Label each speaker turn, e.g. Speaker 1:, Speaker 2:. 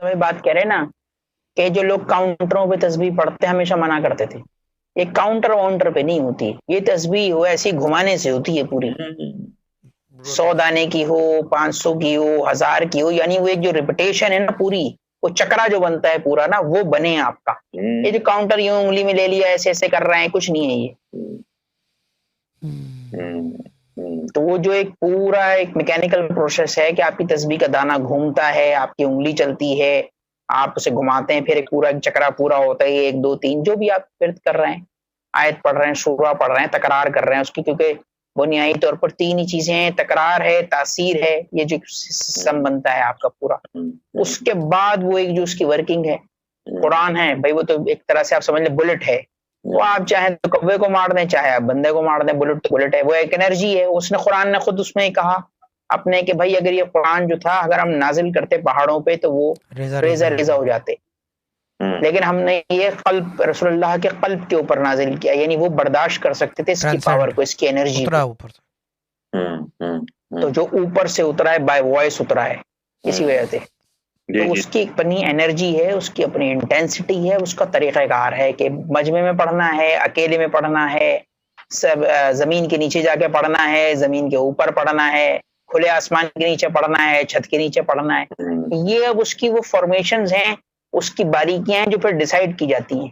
Speaker 1: وہی بات کہہ رہے نا کہ جو لوگ کاؤنٹروں پہ تسبیح پڑھتے ہیں ہمیشہ منع کرتے تھے یہ کاؤنٹر واؤنٹر پہ نہیں ہوتی یہ تسبیح ہو ایسی گھمانے سے ہوتی ہے پوری 100 دانے کی ہو 500 کی ہو 1000 کی ہو یعنی وہ ایک جو ریپیٹیشن ہے نا پوری وہ چکرا جو بنتا ہے پورا نا وہ بنے آپ کا یہ جو کاؤنٹر یوں انگلی میں لے لیا ایسے ایسے کر رہے ہیں کچھ نہیں ہے یہ تو وہ جو ایک پورا ایک میکینیکل پروسیس ہے کہ آپ کی تسبیح کا دانہ گھومتا ہے آپ کی انگلی چلتی ہے آپ اسے گھماتے ہیں پھر ایک پورا ایک چکرا پورا ہوتا ہے 1 2 3 جو بھی آپ پھر کر رہے ہیں آیت پڑھ رہے ہیں سورہ پڑھ رہے ہیں تکرار کر رہے ہیں اس کی کیونکہ بنیادی طور پر 3 ہی چیزیں ہیں تکرار ہے تاثیر ہے یہ جو سسٹم بنتا ہے آپ کا پورا اس کے بعد وہ ایک جو اس کی ورکنگ ہے قرآن ہے بھائی وہ تو ایک طرح سے آپ سمجھ لیں بلٹ ہے وہ آپ چاہیں تو کوے کو مار دیں چاہے آپ بندے کو مار دیں بلٹ تو بلٹ ہے وہ ایک انرجی ہے اس نے قرآن نے خود اس میں کہا اپنے کہ بھائی اگر یہ قرآن جو تھا اگر ہم نازل کرتے پہاڑوں پہ تو وہ ریزہ ہو جاتے لیکن ہم نے یہ قلب رسول اللہ کے قلب کے اوپر نازل کیا یعنی وہ برداشت کر سکتے تھے اس کی پاور کو اس کی انرجی کو تو جو اوپر سے اترا ہے بائی وائس اترا ہے اسی وجہ سے تو اس کی اپنی انرجی ہے اس کی اپنی انٹینسٹی ہے اس کا طریقہ کار ہے کہ مجمع میں پڑھنا ہے اکیلے میں پڑھنا ہے سب زمین کے نیچے جا کے پڑھنا ہے زمین کے اوپر پڑھنا ہے کھلے آسمان کے نیچے پڑھنا ہے چھت کے نیچے پڑھنا ہے یہ اب اس کی وہ فارمیشنز ہیں اس کی باریکیاں ہیں جو پھر ڈیسائیڈ کی جاتی ہیں